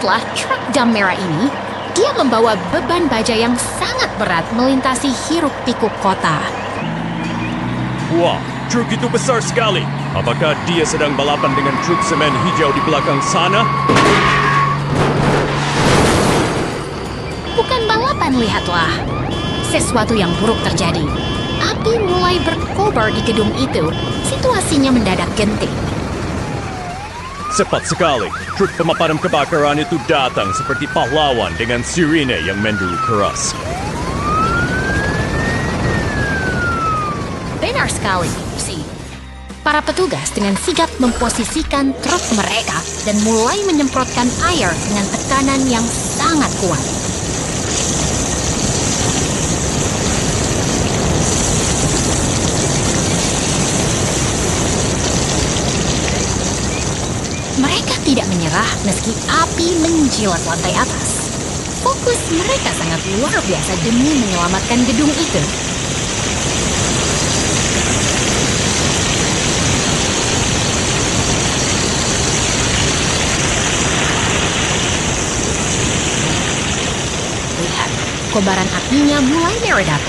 Lihatlah truk dam merah ini. Dia membawa beban baja yang sangat berat melintasi hiruk-pikuk kota. Wah, truk itu besar sekali. Apakah dia sedang balapan dengan truk semen hijau di belakang sana? Bukan balapan, lihatlah. Sesuatu yang buruk terjadi. Api mulai berkobar di gedung itu. Situasinya mendadak genting. Cepat sekali, truk pemadam kebakaran itu datang seperti pahlawan dengan sirine yang menderu keras. Benar sekali, Lucy. Para petugas dengan sigap memposisikan truk mereka dan mulai menyemprotkan air dengan tekanan yang sangat kuat. Mereka tidak menyerah meski api menjilat lantai atas. Fokus mereka sangat luar biasa demi menyelamatkan gedung itu. Lihat, kobaran apinya mulai meredak.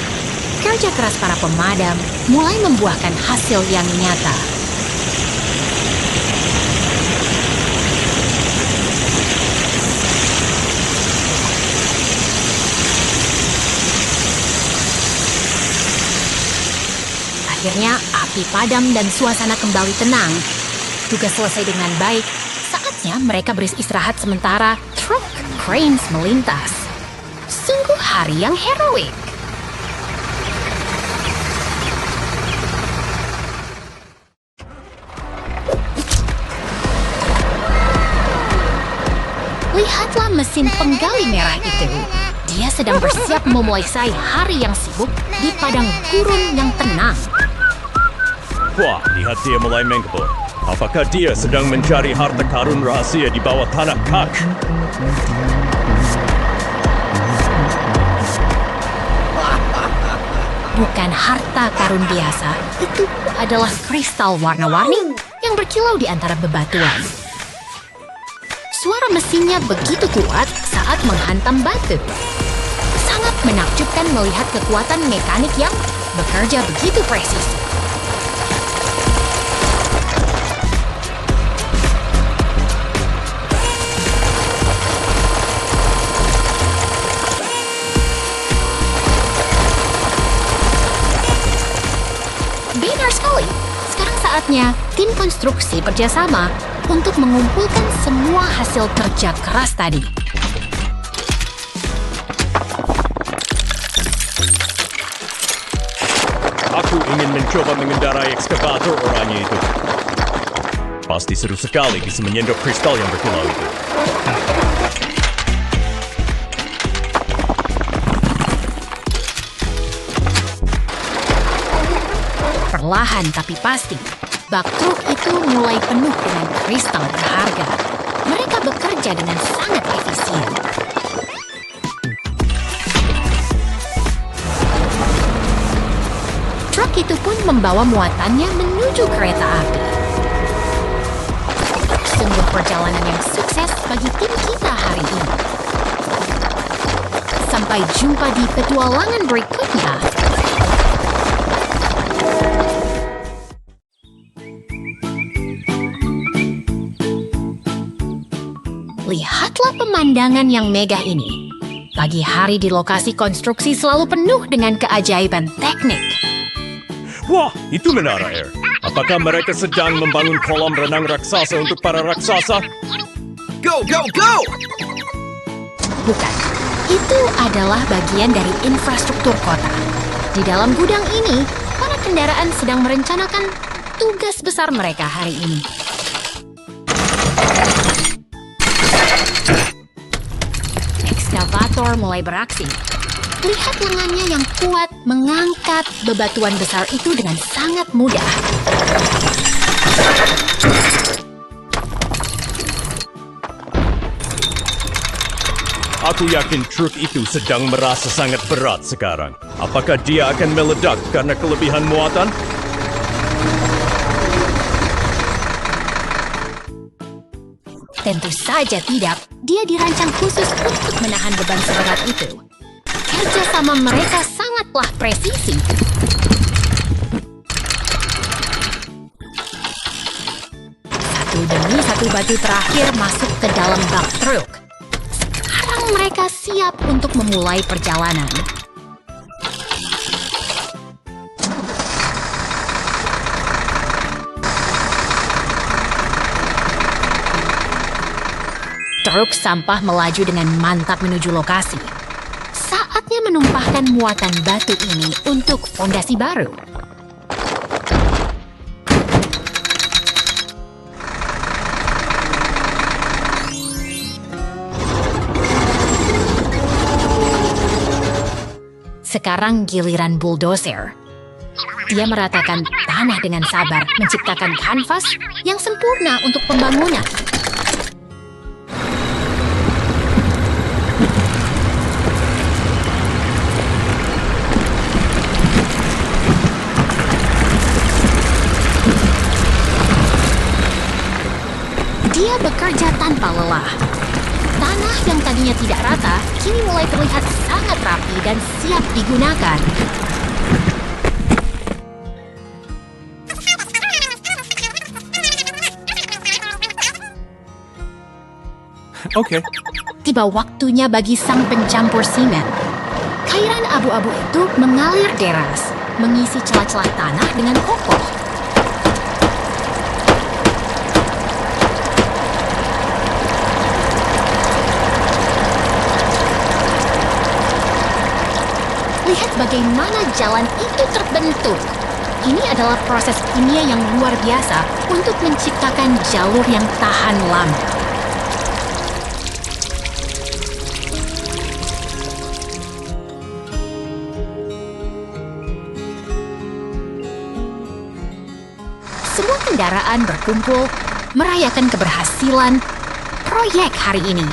Kerja keras para pemadam mulai membuahkan hasil yang nyata. Akhirnya api padam dan suasana kembali tenang. Tugas selesai dengan baik. Saatnya mereka beristirahat sementara truk cranes melintas. Sungguh hari yang heroik. Lihatlah mesin penggali merah itu. Dia sedang bersiap memulai hari yang sibuk di padang gurun yang tenang. Wah, lihat dia mulai mengkebut. Apakah dia sedang mencari harta karun rahasia di bawah tanah kak? Bukan harta karun biasa, itu adalah kristal warna-warni yang berkilau di antara bebatuan. Suara mesinnya begitu kuat saat menghantam batu. Sangat menakjubkan melihat kekuatan mekanik yang bekerja begitu presisi. Benar sekali. Sekarang saatnya tim konstruksi bekerjasama untuk mengumpulkan semua hasil kerja keras tadi. Aku ingin mencoba mengendarai ekskavator oranye itu. Pasti seru sekali bisa menyendok kristal yang berkilau itu. Perlahan tapi pasti, bak truk itu mulai penuh dengan kristal berharga. Mereka bekerja dengan sangat efisien. Truk itu pun membawa muatannya menuju kereta api. Sungguh perjalanan yang sukses bagi tim kita hari ini. Sampai jumpa di petualangan berikutnya. Lihatlah pemandangan yang megah ini. Pagi hari di lokasi konstruksi selalu penuh dengan keajaiban teknik. Wah, itu menara air. Apakah mereka sedang membangun kolam renang raksasa untuk para raksasa? Go, go, go! Bukan, itu adalah bagian dari infrastruktur kota. Di dalam gudang ini, para kendaraan sedang merencanakan tugas besar mereka hari ini. Ekskavator mulai beraksi. Lihat lengannya yang kuat mengangkat bebatuan besar itu dengan sangat mudah. Aku yakin truk itu sedang merasa sangat berat sekarang. Apakah dia akan meledak karena kelebihan muatan? Tentu saja tidak. dia dirancang khusus untuk menahan beban seberat itu. Kerjasama mereka sangatlah presisi. Satu demi satu batu terakhir masuk ke dalam bak truk. Sekarang mereka siap untuk memulai perjalanan. Truk sampah melaju dengan mantap menuju lokasi. Saatnya menumpahkan muatan batu ini untuk fondasi baru. Sekarang giliran bulldozer. Dia meratakan tanah dengan sabar, menciptakan kanvas yang sempurna untuk pembangunan. Dia bekerja tanpa lelah. Tanah yang tadinya tidak rata kini mulai terlihat sangat rapi dan siap digunakan. Oke. Tiba waktunya bagi sang pencampur simen. Cairan abu-abu itu mengalir deras, mengisi celah-celah tanah dengan kokoh. Lihat bagaimana jalan itu terbentuk. Ini adalah proses kimia yang luar biasa untuk menciptakan jalur yang tahan lama. Semua kendaraan berkumpul merayakan keberhasilan proyek hari ini.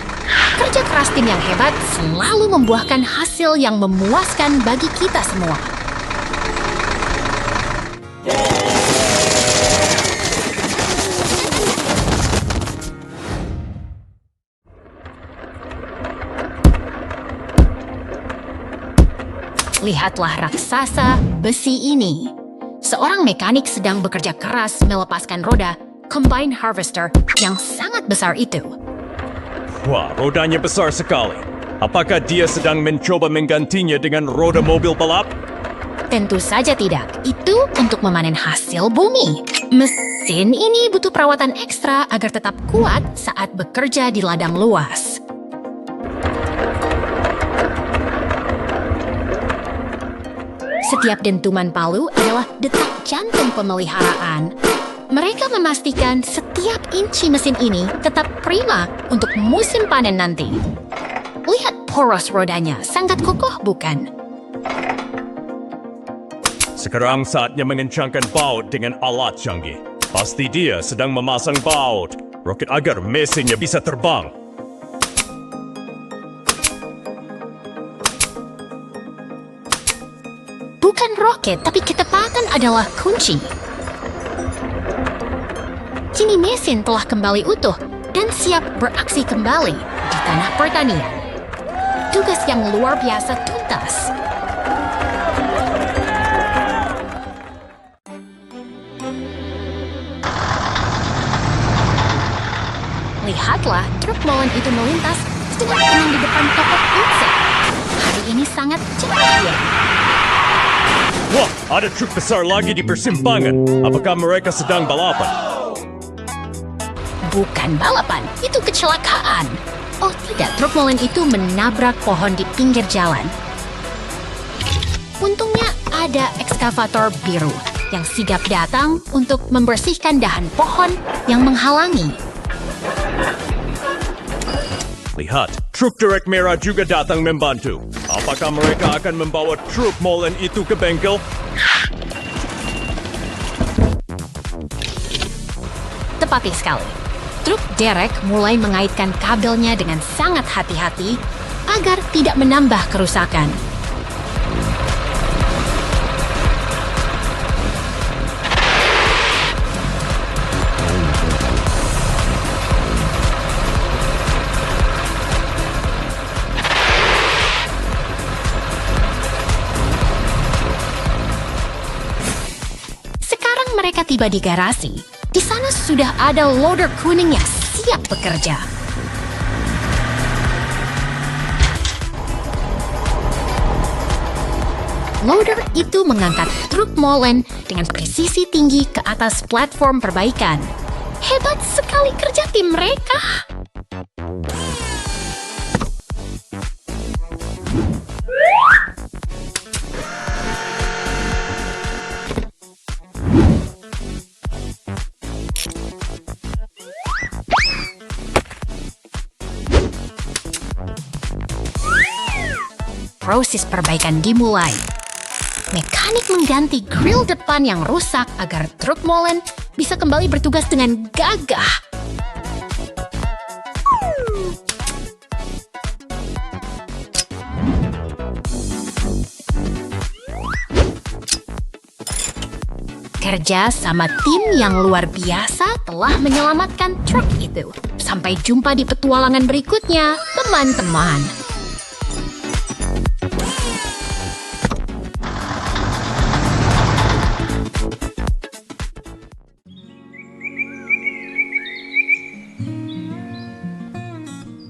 Kerja keras tim yang hebat selalu membuahkan hasil yang memuaskan bagi kita semua. Lihatlah raksasa besi ini. Seorang mekanik sedang bekerja keras melepaskan roda combine harvester yang sangat besar itu. Wah, rodanya besar sekali. Apakah dia sedang mencoba menggantinya dengan roda mobil balap? Tentu saja tidak. Itu untuk memanen hasil bumi. Mesin ini butuh perawatan ekstra agar tetap kuat saat bekerja di ladang luas. Setiap dentuman palu adalah detak jantung pemeliharaan. Mereka memastikan setiap inci mesin ini tetap prima untuk musim panen nanti. Lihat poros rodanya, sangat kokoh bukan? Sekarang saatnya mengencangkan baut dengan alat canggih. Pasti dia sedang memasang baut roket agar mesinnya bisa terbang. Bukan roket, tapi ketepatan adalah kunci. Kini mesin telah kembali utuh dan siap beraksi kembali di tanah pertanian. Tugas yang luar biasa tuntas. Lihatlah, truk molen itu melintas sedang tenang di depan toko pizza. Hari ini sangat ceria. Wah, ada truk besar lagi di persimpangan. Apakah mereka sedang balapan? Bukan balapan, itu kecelakaan. Oh tidak, truk molen itu menabrak pohon di pinggir jalan. Untungnya ada ekskavator biru yang sigap datang untuk membersihkan dahan pohon yang menghalangi. Lihat, truk derek merah juga datang membantu. Apakah mereka akan membawa truk molen itu ke bengkel? Tepati sekali. Truk derek mulai mengaitkan kabelnya dengan sangat hati-hati agar tidak menambah kerusakan. tiba di garasi, di sana sudah ada loader kuning yang siap bekerja. Loader itu mengangkat truk molen dengan presisi tinggi ke atas platform perbaikan. Hebat sekali kerja tim mereka. Proses perbaikan dimulai. Mekanik mengganti grill depan yang rusak agar truk molen bisa kembali bertugas dengan gagah. Kerja sama tim yang luar biasa telah menyelamatkan truk itu. Sampai jumpa di petualangan berikutnya, teman-teman.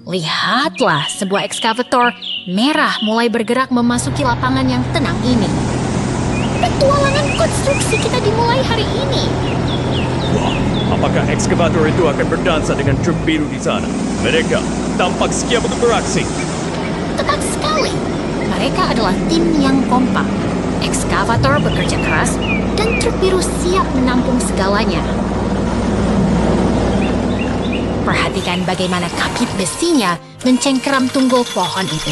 Lihatlah, sebuah ekskavator merah mulai bergerak memasuki lapangan yang tenang ini. Petualangan konstruksi kita dimulai hari ini. Wah, apakah ekskavator itu akan berdansa dengan truk biru di sana? Mereka tampak siap untuk beraksi. Tepat sekali. Mereka adalah tim yang kompak. Ekskavator bekerja keras dan truk biru siap menampung segalanya. Perhatikan bagaimana kapit besinya mencengkeram tunggul pohon itu.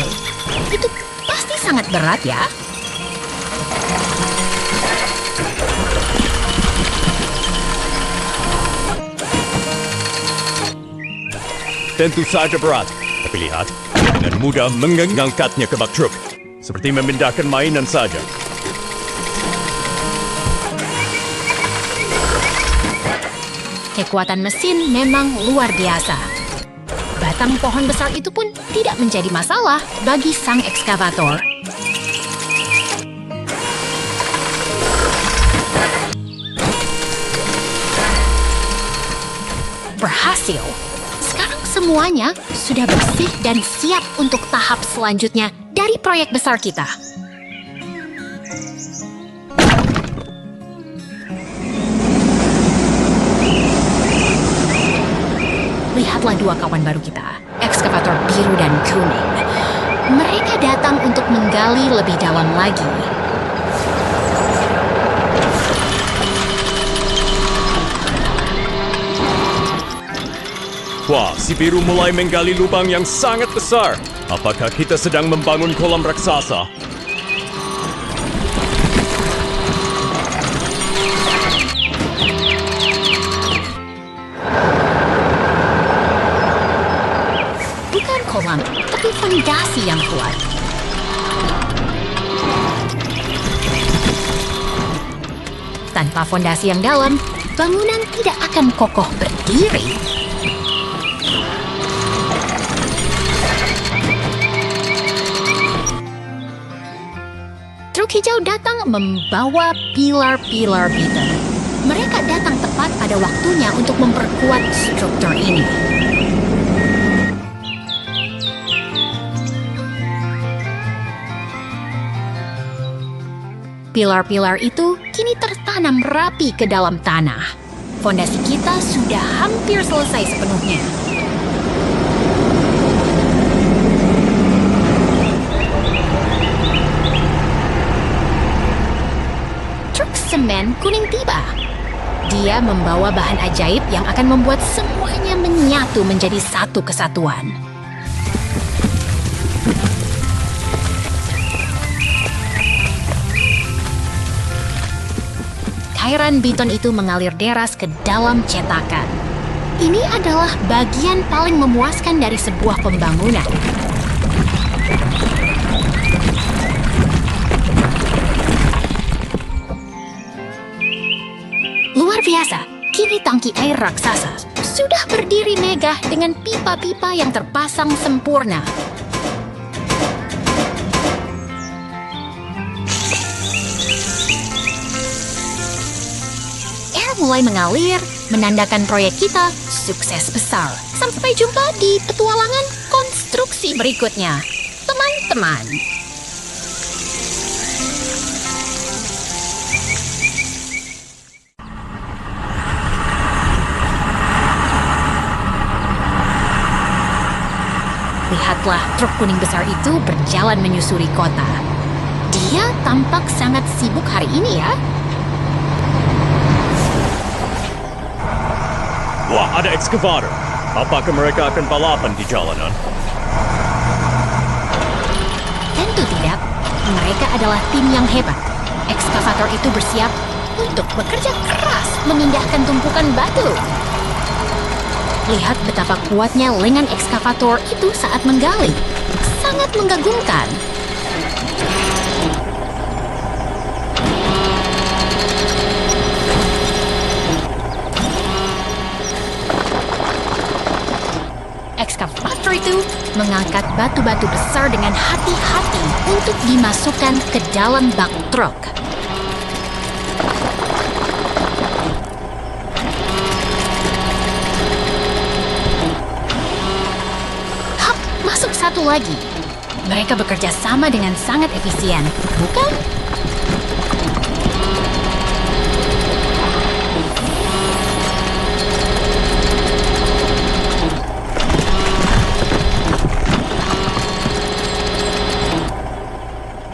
Itu pasti sangat berat ya. Tentu saja berat, tapi lihat, dengan mudah mengangkatnya ke bak truk. Seperti memindahkan mainan saja. Kekuatan mesin memang luar biasa. Batang pohon besar itu pun tidak menjadi masalah bagi sang ekskavator. Berhasil. Sekarang semuanya sudah bersih dan siap untuk tahap selanjutnya dari proyek besar kita. Lihatlah dua kawan baru kita, ekskavator biru dan kuning. Mereka datang untuk menggali lebih dalam lagi. Wah, si biru mulai menggali lubang yang sangat besar. Apakah kita sedang membangun kolam raksasa? Bukan kolam, tapi fondasi yang kuat. Tanpa fondasi yang dalam, bangunan tidak akan kokoh berdiri. Truk hijau datang membawa pilar-pilar beton. Mereka datang tepat pada waktunya untuk memperkuat struktur ini. Pilar-pilar itu kini tertanam rapi ke dalam tanah. Fondasi kita sudah hampir selesai sepenuhnya. Truk semen kuning tiba. Dia membawa bahan ajaib yang akan membuat semuanya menyatu menjadi satu kesatuan. Cairan beton itu mengalir deras ke dalam cetakan. Ini adalah bagian paling memuaskan dari sebuah pembangunan. Luar biasa, kini tangki air raksasa sudah berdiri megah dengan pipa-pipa yang terpasang sempurna. air mulai mengalir, menandakan proyek kita sukses besar. Sampai jumpa di petualangan konstruksi berikutnya, teman-teman. Lihatlah, truk kuning besar itu berjalan menyusuri kota. Dia tampak sangat sibuk hari ini ya. Wah, ada ekskavator. Apakah mereka akan balapan di jalanan? Tentu tidak. Mereka adalah tim yang hebat. Ekskavator itu bersiap untuk bekerja keras memindahkan tumpukan batu. Lihat betapa kuatnya lengan ekskavator itu saat menggali. Sangat menggagumkan. Ekskavator itu mengangkat batu-batu besar dengan hati-hati untuk dimasukkan ke dalam bak truk. Masuk satu lagi. Mereka bekerja sama dengan sangat efisien, bukan?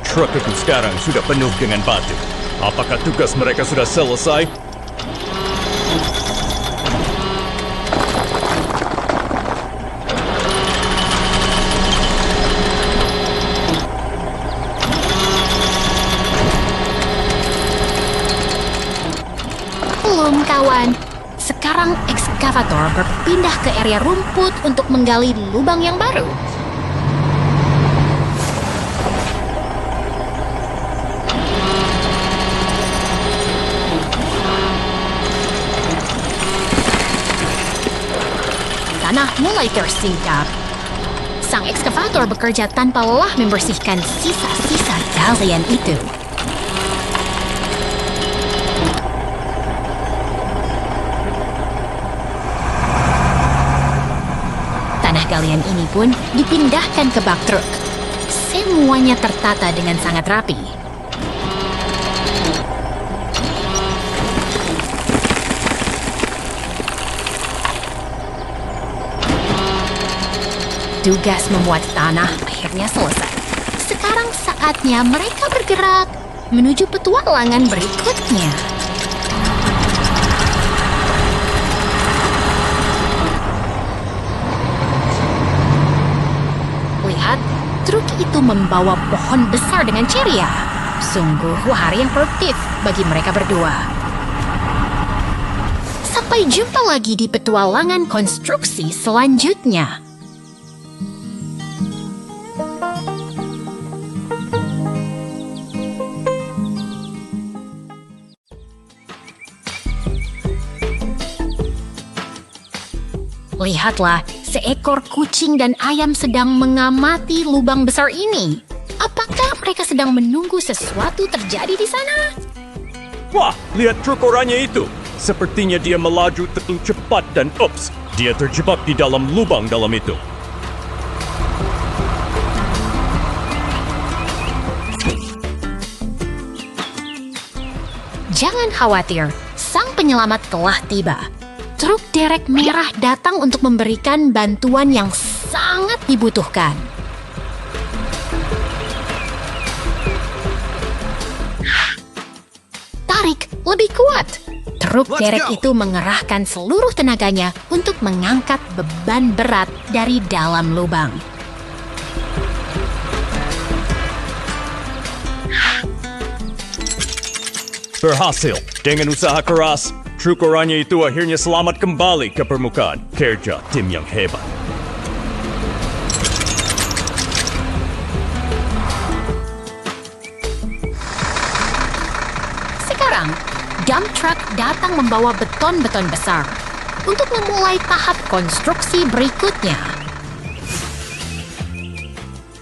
Truk itu sekarang sudah penuh dengan batu. Apakah tugas mereka sudah selesai? Belum, kawan. Sekarang ekskavator berpindah ke area rumput untuk menggali lubang yang baru. Tanah mulai tersingkap. Sang ekskavator bekerja tanpa lelah membersihkan sisa-sisa galian itu. Tanah galian ini pun dipindahkan ke bak truk. Semuanya tertata dengan sangat rapi. Tugas memuat tanah akhirnya selesai. Sekarang saatnya mereka bergerak menuju petualangan berikutnya. Lihat, truk itu membawa pohon besar dengan ceria. Sungguh hari yang produktif bagi mereka berdua. Sampai jumpa lagi di petualangan konstruksi selanjutnya. Lihatlah, seekor kucing dan ayam sedang mengamati lubang besar ini. Apakah mereka sedang menunggu sesuatu terjadi di sana? Wah, lihat truk oranye itu. Sepertinya dia melaju terlalu cepat dan ups, dia terjebak di dalam lubang dalam itu. Jangan khawatir, sang penyelamat telah tiba. Truk derek merah datang untuk memberikan bantuan yang sangat dibutuhkan. Tarik lebih kuat. Truk derek itu mengerahkan seluruh tenaganya untuk mengangkat beban berat dari dalam lubang. Berhasil. Dengan usaha keras, truk oranye itu akhirnya selamat kembali ke permukaan. Kerja tim yang hebat. Sekarang, dump truck datang membawa beton-beton besar untuk memulai tahap konstruksi berikutnya.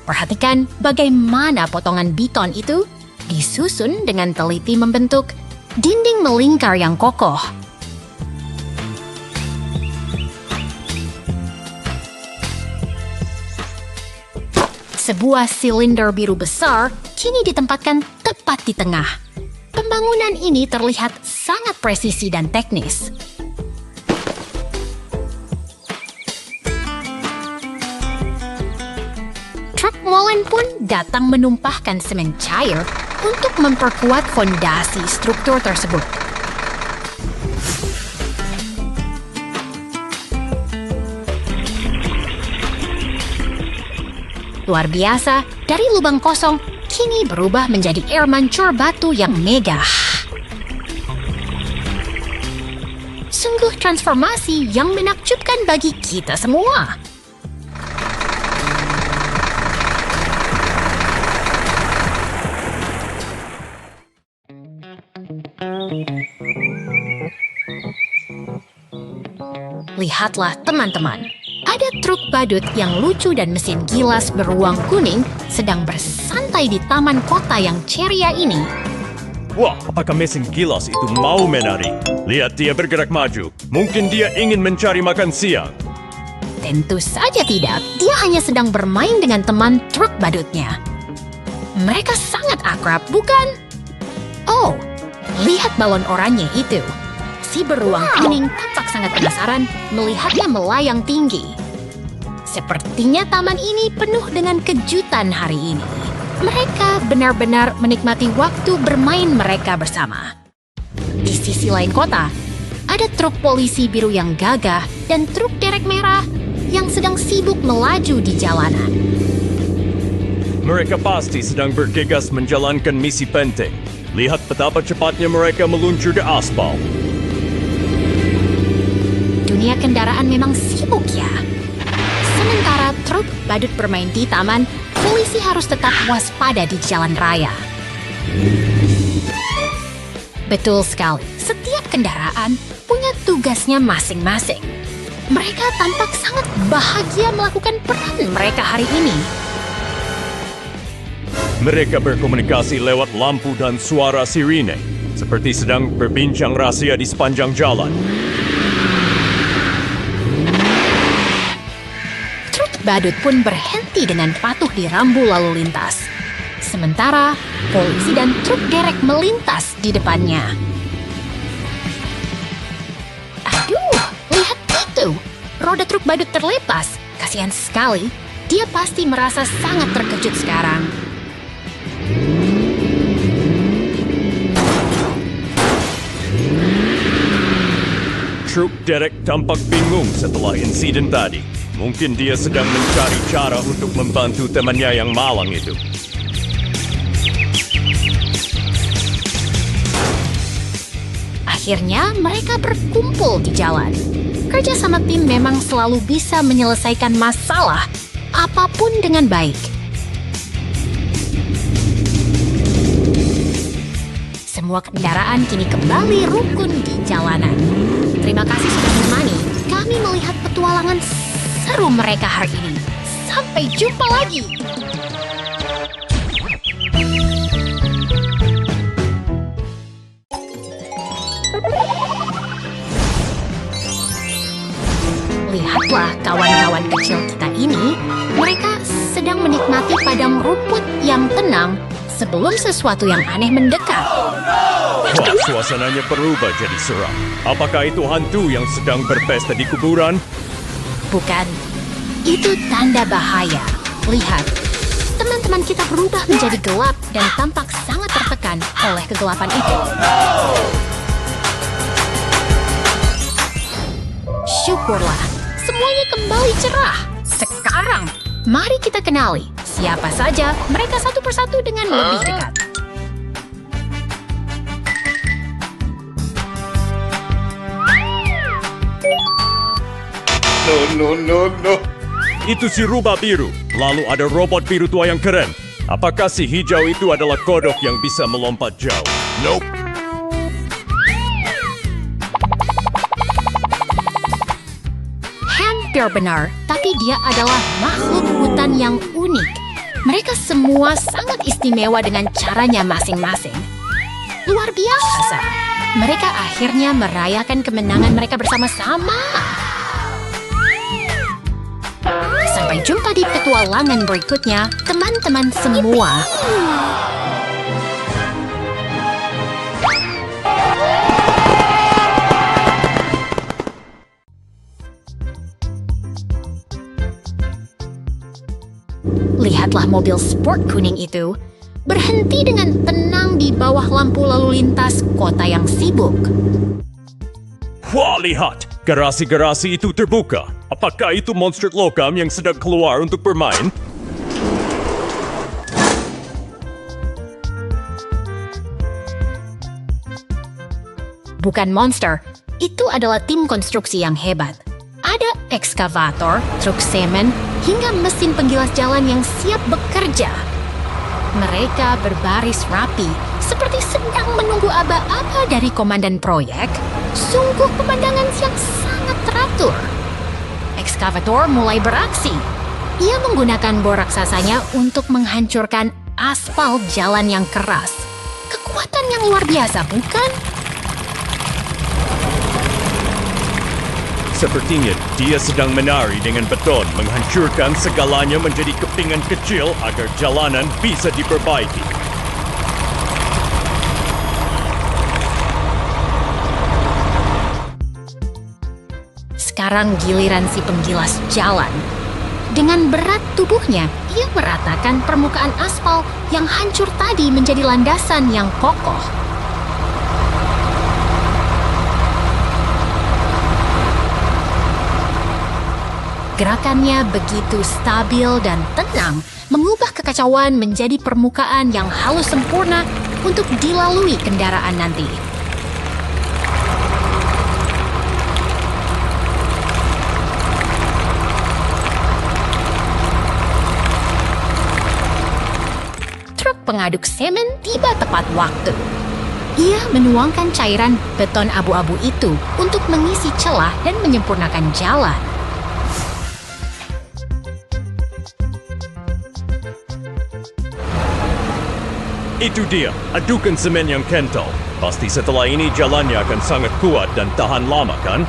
Perhatikan bagaimana potongan beton itu disusun dengan teliti membentuk dinding melingkar yang kokoh. Sebuah silinder biru besar kini ditempatkan tepat di tengah. Pembangunan ini terlihat sangat presisi dan teknis. Truk molen pun datang menumpahkan semen cair untuk memperkuat fondasi struktur tersebut. Luar biasa, dari lubang kosong kini berubah menjadi air mancur batu yang megah. Sungguh transformasi yang menakjubkan bagi kita semua. Lihatlah teman-teman. Ada truk badut yang lucu dan mesin gilas beruang kuning sedang bersantai di taman kota yang ceria ini. Wah, apakah mesin gilas itu mau menari? Lihat dia bergerak maju. Mungkin dia ingin mencari makan siang. Tentu saja tidak. Dia hanya sedang bermain dengan teman truk badutnya. Mereka sangat akrab, bukan? Oh, lihat balon oranye itu. Si beruang kuning tampak sangat penasaran melihatnya melayang tinggi. Sepertinya taman ini penuh dengan kejutan hari ini. Mereka benar-benar menikmati waktu bermain mereka bersama. Di sisi lain kota, ada truk polisi biru yang gagah dan truk derek merah yang sedang sibuk melaju di jalanan. Mereka pasti sedang bergegas menjalankan misi penting. Lihat betapa cepatnya mereka meluncur di aspal. Dunia kendaraan memang sibuk ya. Sementara truk badut bermain di taman, polisi harus tetap waspada di jalan raya. Betul sekali, setiap kendaraan punya tugasnya masing-masing. Mereka tampak sangat bahagia melakukan peran mereka hari ini. Mereka berkomunikasi lewat lampu dan suara sirine, seperti sedang berbincang rahasia di sepanjang jalan. Badut pun berhenti dengan patuh di rambu lalu lintas. Sementara polisi dan truk derek melintas di depannya. Aduh, lihat itu! Roda truk badut terlepas. Kasihan sekali, dia pasti merasa sangat terkejut sekarang. Truk derek tampak bingung setelah insiden tadi. Mungkin dia sedang mencari cara untuk membantu temannya yang malang itu. Akhirnya mereka berkumpul di jalan. Kerja sama tim memang selalu bisa menyelesaikan masalah apapun dengan baik. Semua kendaraan kini kembali rukun di jalanan. Terima kasih sudah menemani. Kami melihat petualangan seru mereka hari ini. Sampai jumpa lagi. Lihatlah kawan-kawan kecil kita ini. Mereka sedang menikmati padang rumput yang tenang sebelum sesuatu yang aneh mendekat. Wah, suasananya berubah jadi seram. Apakah itu hantu yang sedang berpesta di kuburan? Bukan, itu tanda bahaya. Lihat, teman-teman kita berubah menjadi gelap dan tampak sangat tertekan oleh kegelapan itu. Syukurlah, semuanya kembali cerah. Sekarang, mari kita kenali siapa saja mereka satu persatu dengan lebih dekat. No. Itu si rubah biru. Lalu ada robot biru tua yang keren. Apakah si hijau itu adalah kodok yang bisa melompat jauh? Nope. Hampir benar, tapi dia adalah makhluk hutan yang unik. Mereka semua sangat istimewa dengan caranya masing-masing. Luar biasa. Mereka akhirnya merayakan kemenangan mereka bersama-sama. Sampai jumpa di petualangan berikutnya, teman-teman semua. Lihatlah mobil sport kuning itu berhenti dengan tenang di bawah lampu lalu lintas kota yang sibuk. Wah, lihat! Garasi-garasi itu terbuka. Apakah itu monster logam yang sedang keluar untuk bermain? Bukan monster, itu adalah tim konstruksi yang hebat. Ada ekskavator, truk semen, hingga mesin penggilas jalan yang siap bekerja. Mereka berbaris rapi, seperti sedang menunggu aba-aba dari komandan proyek. Sungguh pemandangan yang sangat teratur. Ekskavator mulai beraksi. Ia menggunakan bor raksasanya untuk menghancurkan aspal jalan yang keras. Kekuatan yang luar biasa, bukan? Sepertinya dia sedang menari dengan beton, menghancurkan segalanya menjadi kepingan kecil agar jalanan bisa diperbaiki. Sekarang giliran si penggilas jalan. Dengan berat tubuhnya, ia meratakan permukaan aspal yang hancur tadi menjadi landasan yang kokoh. Gerakannya begitu stabil dan tenang, mengubah kekacauan menjadi permukaan yang halus sempurna untuk dilalui kendaraan nanti. Truk pengaduk semen tiba tepat waktu. Ia menuangkan cairan beton abu-abu itu untuk mengisi celah dan menyempurnakan jalan. Itu dia, adukan semen yang kental. Pasti setelah ini jalannya akan sangat kuat dan tahan lama, kan?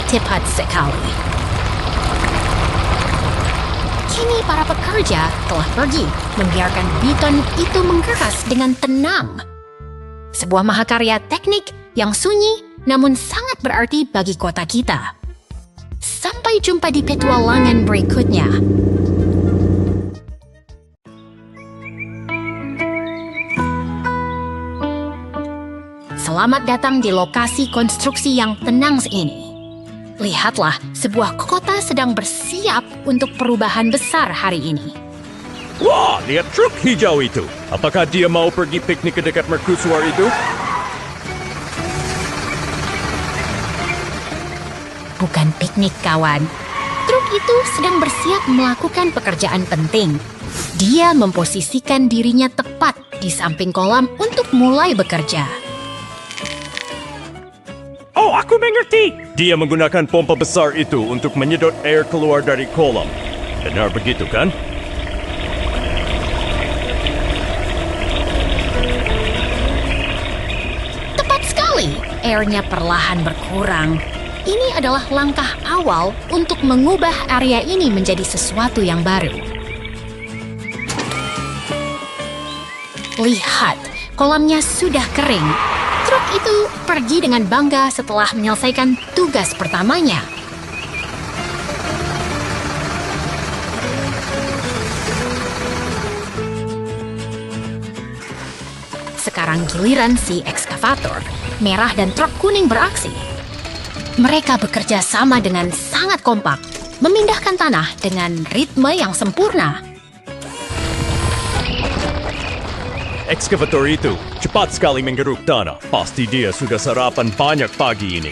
Tepat sekali. Kini para pekerja telah pergi, membiarkan beton itu mengeras dengan tenang. Sebuah mahakarya teknik yang sunyi namun sangat berarti bagi kota kita. Sampai jumpa di petualangan berikutnya. Selamat datang di lokasi konstruksi yang tenang ini. Lihatlah, sebuah kota sedang bersiap untuk perubahan besar hari ini. Wah, lihat truk hijau itu. Apakah dia mau pergi piknik ke dekat mercusuar itu? Bukan piknik, kawan. Truk itu sedang bersiap melakukan pekerjaan penting. Dia memposisikan dirinya tepat di samping kolam untuk mulai bekerja. Oh, aku mengerti. Dia menggunakan pompa besar itu untuk menyedot air keluar dari kolam. Benar begitu, kan? Tepat sekali. Airnya perlahan berkurang. Ini adalah langkah awal untuk mengubah area ini menjadi sesuatu yang baru. Lihat, kolamnya sudah kering. Truk itu pergi dengan bangga setelah menyelesaikan tugas pertamanya. Sekarang giliran si ekskavator, merah dan truk kuning beraksi. Mereka bekerja sama dengan sangat kompak, memindahkan tanah dengan ritme yang sempurna. Ekskavator itu cepat sekali menggeruk tanah. Pasti dia sudah sarapan banyak pagi ini.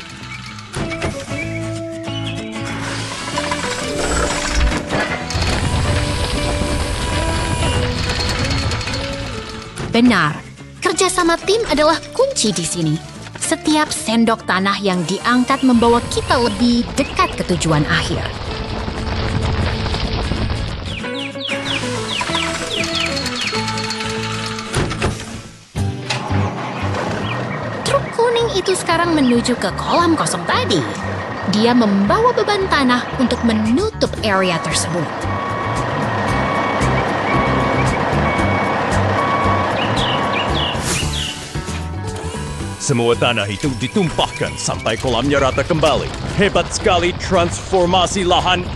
Benar, kerjasama tim adalah kunci di sini. Setiap sendok tanah yang diangkat membawa kita lebih dekat ke tujuan akhir. Truk itu sekarang menuju ke kolam kosong tadi. Dia membawa beban tanah untuk menutup area tersebut. Semua tanah itu ditumpahkan sampai kolamnya rata kembali. Hebat sekali transformasi lahan.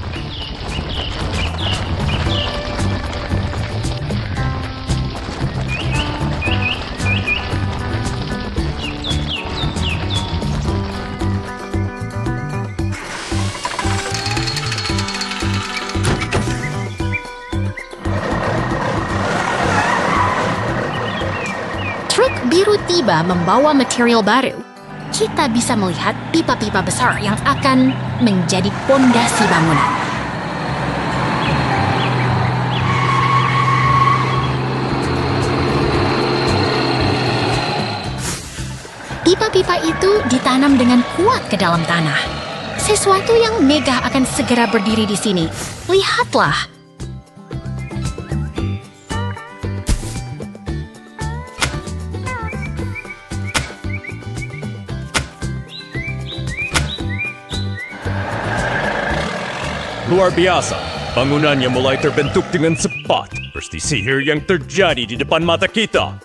Truk biru tiba membawa material baru. Kita bisa melihat pipa-pipa besar yang akan menjadi pondasi bangunan. Pipa-pipa itu ditanam dengan kuat ke dalam tanah. Sesuatu yang megah akan segera berdiri di sini. Lihatlah. Luar biasa, bangunannya mulai terbentuk dengan cepat. Seperti sihir yang terjadi di depan mata kita.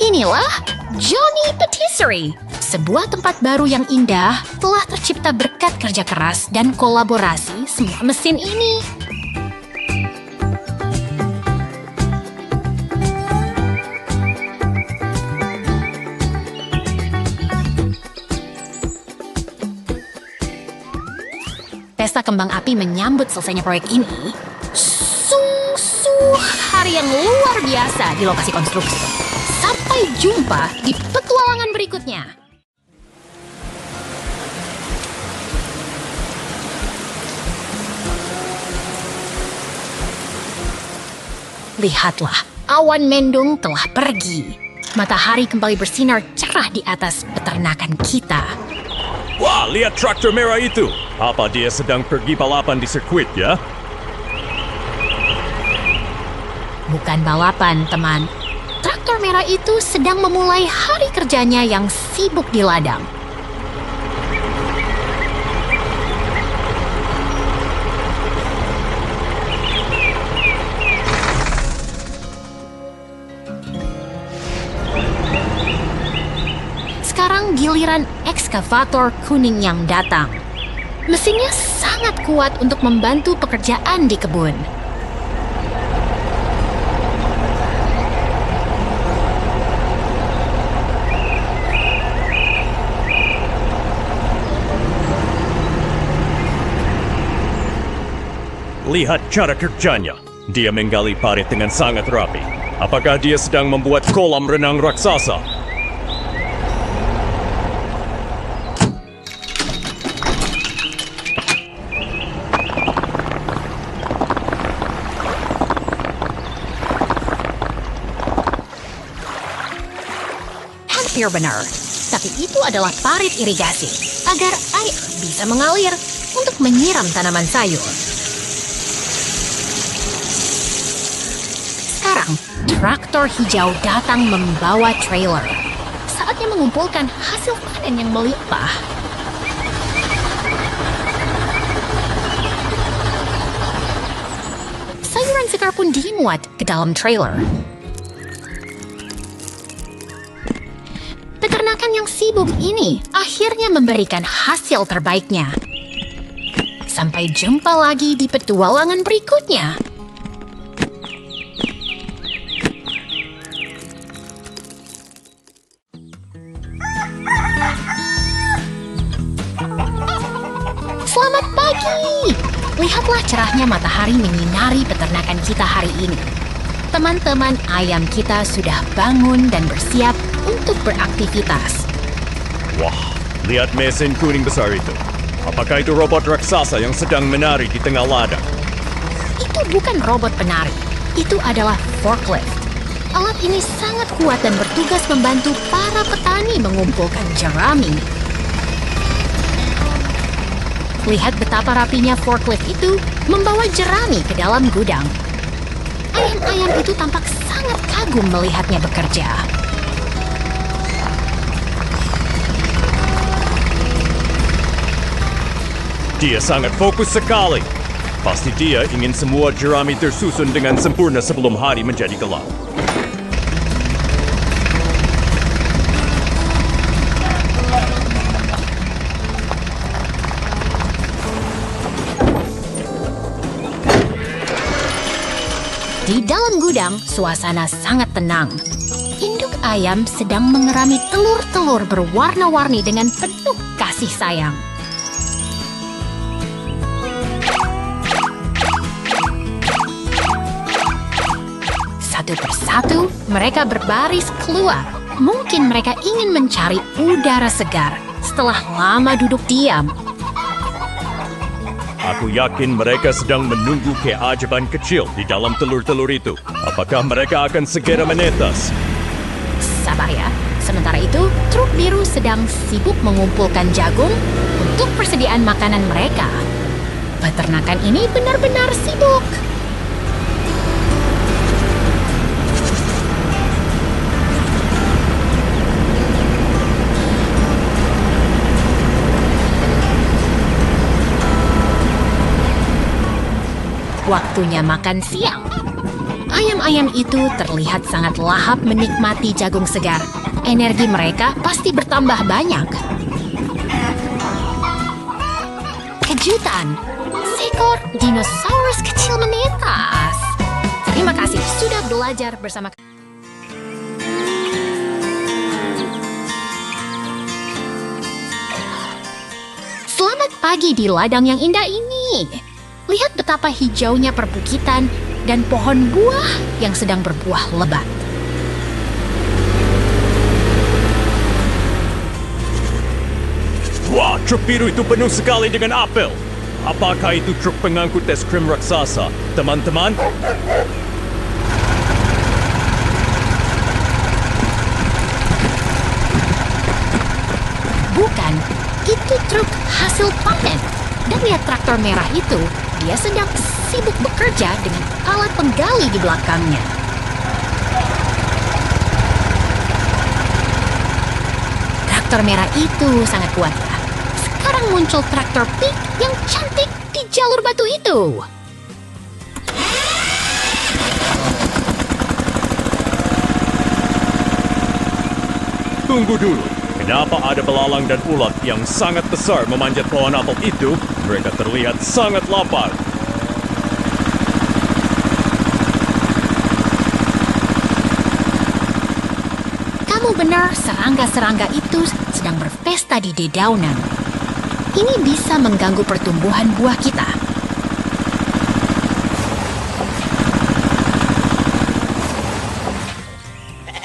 Inilah Johnny Patisserie, sebuah tempat baru yang indah telah tercipta berkat kerja keras dan kolaborasi semua mesin ini. Pesta kembang api menyambut selesainya proyek ini. Sungguh hari yang luar biasa di lokasi konstruksi. Sampai jumpa di petualangan berikutnya. Lihatlah, awan mendung telah pergi. Matahari kembali bersinar cerah di atas peternakan kita. Wah, lihat traktor merah itu. Apa dia sedang pergi balapan di sirkuit ya? Bukan balapan, teman. Traktor merah itu sedang memulai hari kerjanya yang sibuk di ladang. Sekarang giliran ekskavator kuning yang datang. Mesinnya sangat kuat untuk membantu pekerjaan di kebun. Lihat cara kerjanya. Dia menggali parit dengan sangat rapi. Apakah dia sedang membuat kolam renang raksasa? Hampir benar, tapi itu adalah parit irigasi agar air bisa mengalir untuk menyiram tanaman sayur. Sekarang, traktor hijau datang membawa trailer. Saatnya mengumpulkan hasil panen yang melimpah. Sayuran segar pun dimuat ke dalam trailer. Peternakan yang sibuk ini akhirnya memberikan hasil terbaiknya. Sampai jumpa lagi di petualangan berikutnya. Selamat pagi! Lihatlah cerahnya matahari menyinari peternakan kita hari ini. Teman-teman ayam kita sudah bangun dan bersiap untuk beraktivitas. Wah, lihat mesin kuning besar itu. Apakah itu robot raksasa yang sedang menari di tengah ladang? Itu bukan robot penari. Itu adalah forklift. Alat ini sangat kuat dan bertugas membantu para petani mengumpulkan jerami. Lihat betapa rapinya forklift itu membawa jerami ke dalam gudang. Ayam-ayam itu tampak sangat kagum melihatnya bekerja. Dia sangat fokus sekali. Pasti dia ingin semua jerami tersusun dengan sempurna sebelum hari menjadi gelap. Di dalam gudang, suasana sangat tenang. Induk ayam sedang mengerami telur-telur berwarna-warni dengan penuh kasih sayang. Satu persatu, mereka berbaris keluar. Mungkin mereka ingin mencari udara segar setelah lama duduk diam. Aku yakin mereka sedang menunggu keajaiban kecil di dalam telur-telur itu. Apakah mereka akan segera menetas? Sabar ya. Sementara itu, truk biru sedang sibuk mengumpulkan jagung untuk persediaan makanan mereka. Peternakan ini benar-benar sibuk. Waktunya makan siang. Ayam-ayam itu terlihat sangat lahap menikmati jagung segar. Energi mereka pasti bertambah banyak. Kejutan! Seekor dinosaurus kecil menetas. Terima kasih sudah belajar bersama kami. Selamat pagi di ladang yang indah ini. Lihat betapa hijaunya perbukitan dan pohon buah yang sedang berbuah lebat. Wah, truk biru itu penuh sekali dengan apel. Apakah itu truk pengangkut es krim raksasa, teman-teman? Bukan, itu truk hasil panen. Dan lihat traktor merah itu, dia sedang sibuk bekerja dengan alat penggali di belakangnya. Traktor merah itu sangat kuat ya. Sekarang muncul traktor pink yang cantik di jalur batu itu. Tunggu dulu. Kenapa ada belalang dan ulat yang sangat besar memanjat pohon apel itu? Mereka terlihat sangat lapar. Kamu benar, serangga-serangga itu sedang berpesta di dedaunan. Ini bisa mengganggu pertumbuhan buah kita.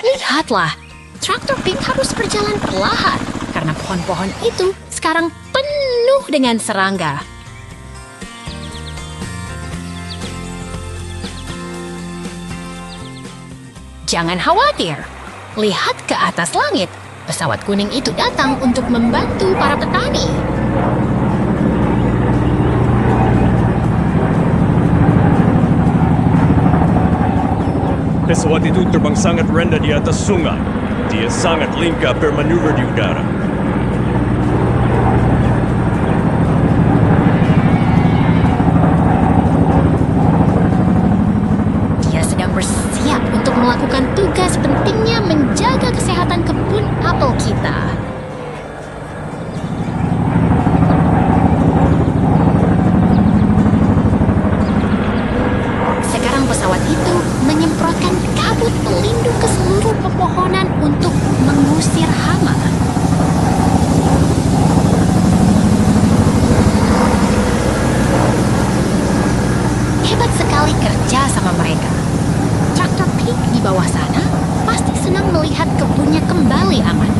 Lihatlah, traktor pink harus berjalan perlahan karena pohon-pohon itu sekarang penuh dengan serangga. Jangan khawatir, lihat ke atas langit. Pesawat kuning itu datang untuk membantu para petani. Pesawat itu terbang sangat rendah di atas sungai. Dia sangat lincah bermanuver di udara. Dia sedang bersiap untuk melakukan tugas pentingnya menjaga kesehatan kebun apel kita. Sekarang pesawat itu menyemprotkan kabut pelindung ke seluruh pepohonan untuk mengusir hama. Hebat sekali kerja sama mereka. Traktor pink di bawah sana pasti senang melihat kebunnya kembali aman.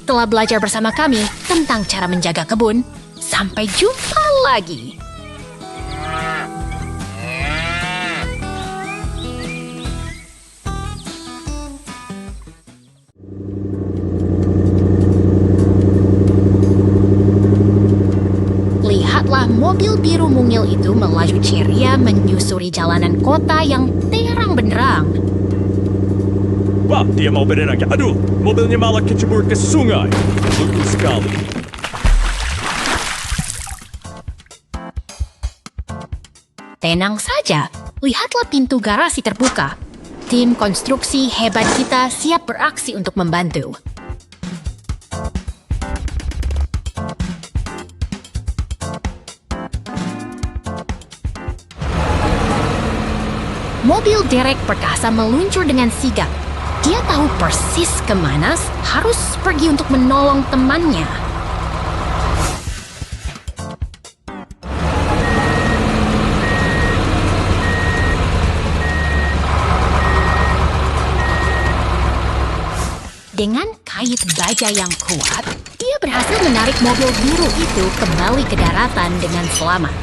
telah belajar bersama kami tentang cara menjaga kebun. Sampai jumpa lagi. Lihatlah mobil biru mungil itu melaju ceria menyusuri jalanan kota yang terang benderang. Wah, dia mau berenang. Aduh, mobilnya malah kecebur ke sungai. Lucu sekali. Tenang saja, lihatlah pintu garasi terbuka. Tim konstruksi hebat kita siap beraksi untuk membantu. Mobil derek perkasa meluncur dengan sigap. Dia tahu persis kemana harus pergi untuk menolong temannya. Dengan kait baja yang kuat, dia berhasil menarik mobil biru itu kembali ke daratan dengan selamat.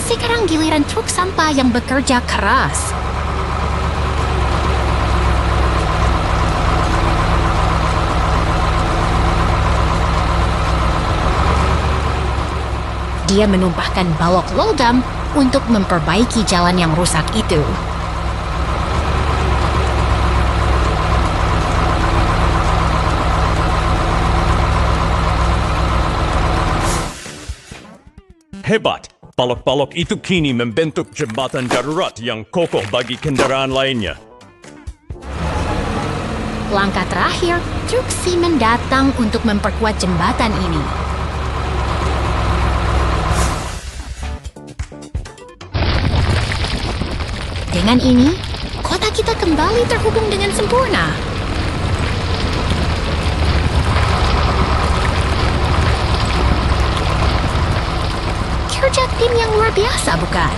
Sekarang giliran truk sampah yang bekerja keras. Dia menumpahkan balok logam untuk memperbaiki jalan yang rusak itu. Hebat! Balok-balok itu kini membentuk jembatan darurat yang kokoh bagi kendaraan lainnya. Langkah terakhir, truk semen datang untuk memperkuat jembatan ini. Dengan ini, kota kita kembali terhubung dengan sempurna. Kerja tim yang luar biasa, bukan?